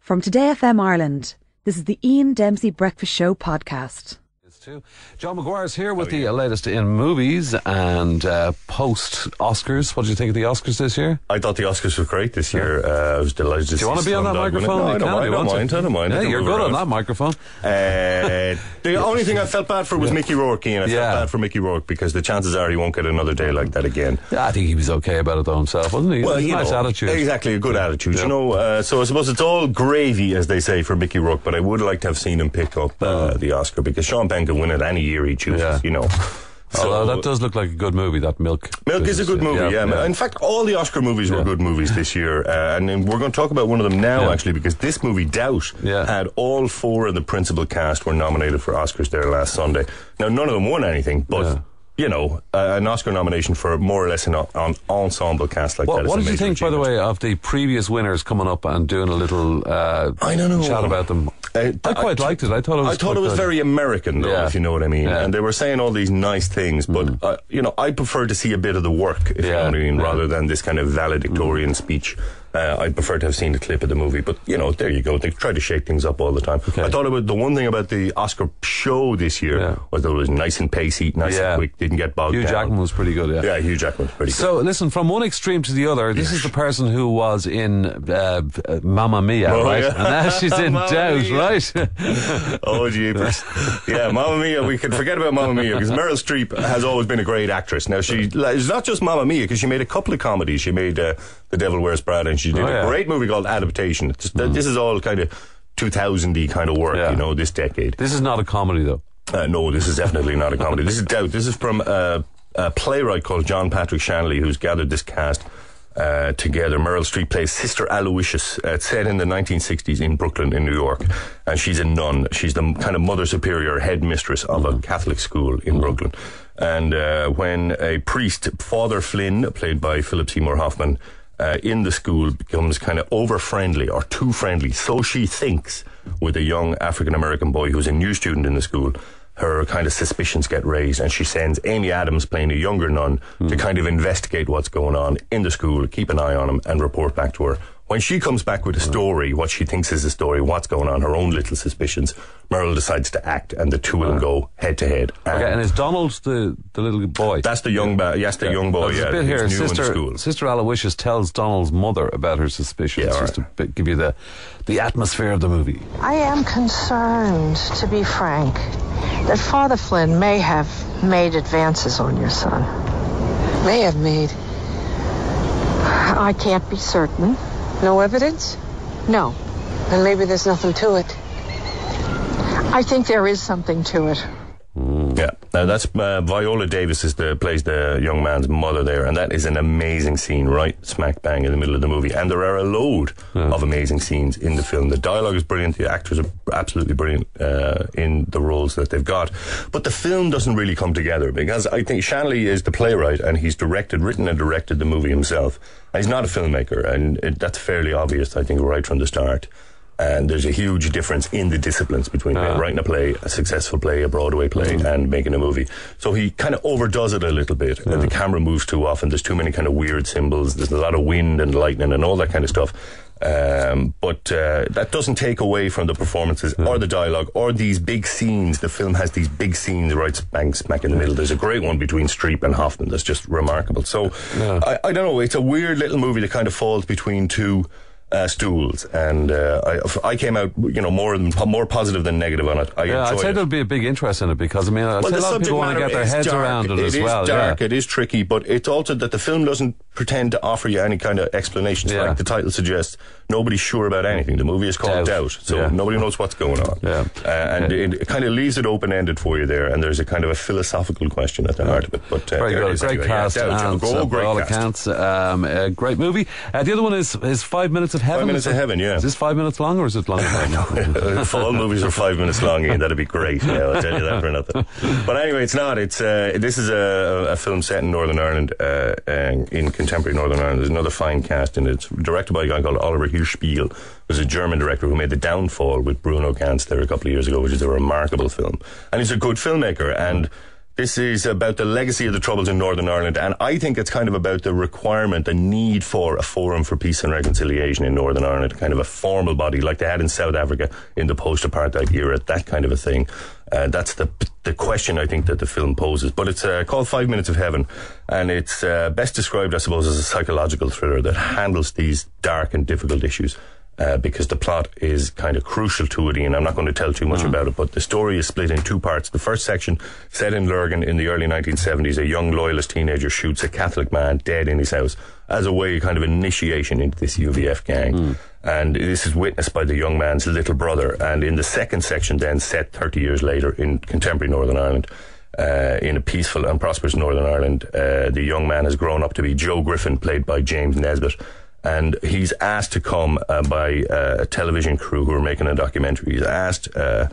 From Today FM Ireland, this is the Ian Dempsey Breakfast Show podcast. John McGuire's here with the latest in movies and post-Oscars. What did you think of the Oscars this year? I thought the Oscars were great this year. I was delighted to see. Do you want to be on that microphone? No, I don't mind. Yeah, you're good on that microphone. The only thing I felt bad for was Mickey Rourke, Ian. I felt bad for Mickey Rourke because the chances are he won't get another day like that again. Yeah, I think he was okay about it though himself, wasn't he? Well, nice attitude. Exactly, a good attitude. You know, so I suppose it's all gravy, as they say, for Mickey Rourke, but I would like to have seen him pick up the Oscar because Sean Penn can win it any year he chooses, you know. So that does look like a good movie, that Milk. Milk is a good movie, yeah. In fact, all the Oscar movies were good movies this year. And we're going to talk about one of them now, actually, because this movie, Doubt, had all four of the principal cast were nominated for Oscars there last Sunday. Now, none of them won anything, but... You know, an Oscar nomination for more or less an ensemble cast like that. What did you think, by the way, of the previous winners coming up and doing a little chat about them? I quite liked it. I thought it was very American, though, if you know what I mean. And they were saying all these nice things, but, you know, I prefer to see a bit of the work, if you know what I mean, rather than this kind of valedictorian speech. I'd prefer to have seen the clip of the movie, but you know, there you go. They try to shake things up all the time. I thought the one thing about the Oscar show this year was that it was nice and pacey, nice and quick, didn't get bogged down. Hugh Jackman was pretty good, Yeah, Hugh Jackman was pretty good. So listen, from one extreme to the other, this is the person who was in Mamma Mia, right? And now she's in Doubt, right? Oh, jeepers. Yeah, Mamma Mia, we can forget about Mamma Mia because Meryl Streep has always been a great actress. Now, she's not just Mamma Mia, because she made a couple of comedies. She made The Devil Wears Prada, and she did a great movie called Adaptation. This is all kind of 2000-y kind of work, you know, this decade. This is not a comedy, though. No, this is definitely not a comedy. This is Doubt. This is from a playwright called John Patrick Shanley, who's gathered this cast together. Meryl Streep plays Sister Aloysius. It's set in the 1960s in Brooklyn, in New York. And she's a nun. She's the kind of Mother Superior headmistress of a Catholic school in Brooklyn. And when a priest, Father Flynn, played by Philip Seymour Hoffman, in the school becomes kind of over-friendly or too friendly, so she thinks, with a young African-American boy who's a new student in the school, her kind of suspicions get raised, and she sends Amy Adams, playing a younger nun, to kind of investigate what's going on in the school, keep an eye on him, and report back to her. When she comes back with a story, what she thinks is a story, what's going on, her own little suspicions, Meryl decides to act, and the two of them go head to head. And is Donald the little boy? That's the young the young boy. There's a bit here. Sister Aloysius tells Donald's mother about her suspicions, just to give you the atmosphere of the movie. I am concerned, to be frank, that Father Flynn may have made advances on your son. May have made. I can't be certain. No evidence? No. Then maybe there's nothing to it. I think there is something to it. Yeah, now that's Viola Davis plays the young man's mother there, and that is an amazing scene right smack bang in the middle of the movie. And there are a load of amazing scenes in the film. The dialogue is brilliant, the actors are absolutely brilliant in the roles that they've got. But the film doesn't really come together, because I think Shanley is the playwright, and he's written and directed the movie himself. And he's not a filmmaker, and that's fairly obvious, I think, right from the start. And there's a huge difference in the disciplines between writing a play, a successful play, a Broadway play, and making a movie. So he kind of overdoes it a little bit. And the camera moves too often. There's too many kind of weird symbols. There's a lot of wind and lightning and all that kind of stuff. But that doesn't take away from the performances or the dialogue or these big scenes. The film has these big scenes right smack in the middle. There's a great one between Streep and Hoffman that's just remarkable. So I don't know. It's a weird little movie that kind of falls between two stools, and I came out, you know, more positive than negative on it. I'd say there'll be a big interest in it, because I mean, I'd say a lot of people want to get their heads around it as well. It is dark, it is tricky, but it's also that the film doesn't pretend to offer you any kind of explanations. Like the title suggests, nobody's sure about anything. The movie is called Doubt, so nobody knows what's going on. And it kind of leaves it open-ended for you there, and there's a kind of a philosophical question at the heart of it. But very good, great cast, and by all accounts, great movie. The other one is 5 Minutes of Heaven. 5 Minutes of Heaven, yeah. Is this 5 minutes long, or is it longer? If all movies are 5 minutes long, Ian, that'd be great. Yeah, I'll tell you that for nothing. But anyway, it's not. This is a film set in Northern Ireland, in contemporary Northern Ireland. There's another fine cast in it. It's directed by a guy called Oliver Hirschspiel, who's a German director who made The Downfall with Bruno Ganz there a couple of years ago, which is a remarkable film. And he's a good filmmaker, and This is about the legacy of the Troubles in Northern Ireland, and I think it's kind of about the requirement, the need for a forum for peace and reconciliation in Northern Ireland, kind of a formal body like they had in South Africa in the post-apartheid era, that kind of a thing. That's the question I think that the film poses. But it's called 5 Minutes of Heaven, and it's best described, I suppose, as a psychological thriller that handles these dark and difficult issues. Because the plot is kind of crucial to it, Ian. I'm not going to tell too much about it, but the story is split in two parts. The first section, set in Lurgan in the early 1970s, a young loyalist teenager shoots a Catholic man dead in his house as a way, kind of initiation into this UVF gang. And this is witnessed by the young man's little brother. And in the second section then, set 30 years later in contemporary Northern Ireland, in a peaceful and prosperous Northern Ireland, the young man has grown up to be Joe Griffin, played by James Nesbitt. And he's asked to come by a television crew who are making a documentary. He's asked to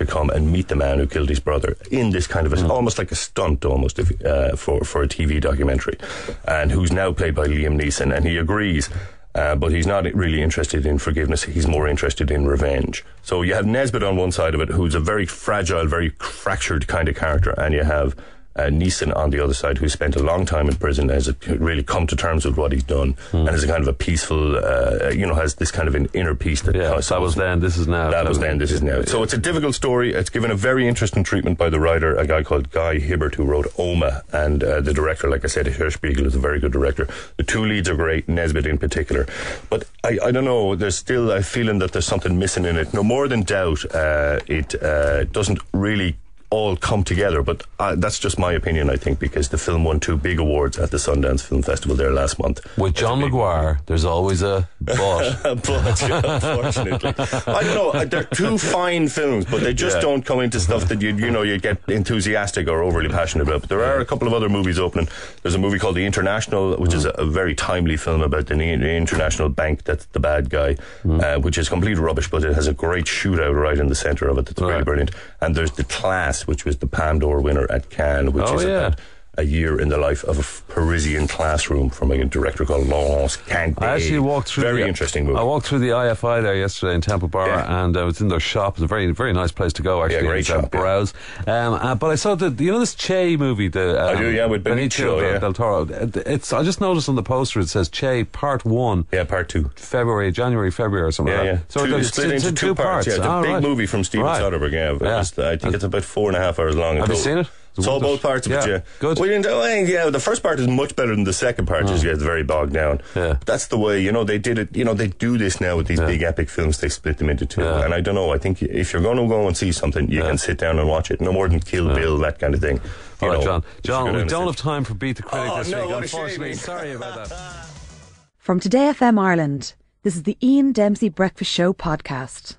come and meet the man who killed his brother in this kind of almost like a stunt, almost for a TV documentary, and who's now played by Liam Neeson. And he agrees, but he's not really interested in forgiveness. He's more interested in revenge. So you have Nesbitt on one side of it, who's a very fragile, very fractured kind of character, and you have Neeson on the other side, who spent a long time in prison, has really come to terms with what he's done, and is a kind of a peaceful, has this kind of an inner peace that. Yeah, that was then, this is now. That was then, this is now. So it's a difficult story. It's given a very interesting treatment by the writer, a guy called Guy Hibbert, who wrote Oma, and the director, like I said, Hirschspiegel, is a very good director. The two leads are great, Nesbitt in particular. But I don't know, there's still a feeling that there's something missing in it. No more than doubt, it doesn't really all come together, but that's just my opinion, I think, because the film won 2 big awards at the Sundance Film Festival there last month. With John Maguire, there's always a but. Unfortunately. I don't know, they're 2 fine films, but they just don't come into stuff that you get enthusiastic or overly passionate about. But there are a couple of other movies opening. There's a movie called The International, which is a very timely film about the international bank that's the bad guy, which is complete rubbish, but it has a great shootout right in the centre of it that's very brilliant. And there's The Class, which was the Palme d'Or winner at Cannes, which is about a year in the life of a Parisian classroom from a director called Laurence Cantet. I actually walked through very interesting movie. I walked through the IFI there yesterday in Temple Bar, and I was in their shop. It's a very, very nice place to go, actually. Yeah, great shop. Browse. But I saw this Che movie. I do, with Benicio del Toro. I just noticed on the poster it says Che Part 1. Yeah, Part 2. January, February or something like that. So it's split into 2 parts. Yeah, it's a big movie from Steven Soderbergh. I think it's about 4.5 hours long. Have you seen it? Saw both parts of it, Good. Well, the first part is much better than the second part. Just gets very bogged down. Yeah. But that's the way, they did it. They do this now with these big epic films. They split them into 2. And I don't know. I think if you're going to go and see something, you can sit down and watch it. No more than Kill Bill, that kind of thing. All right, John, we don't have time for Beat the Critic this week. Unfortunately, sorry about that. From Today FM Ireland, this is the Ian Dempsey Breakfast Show podcast.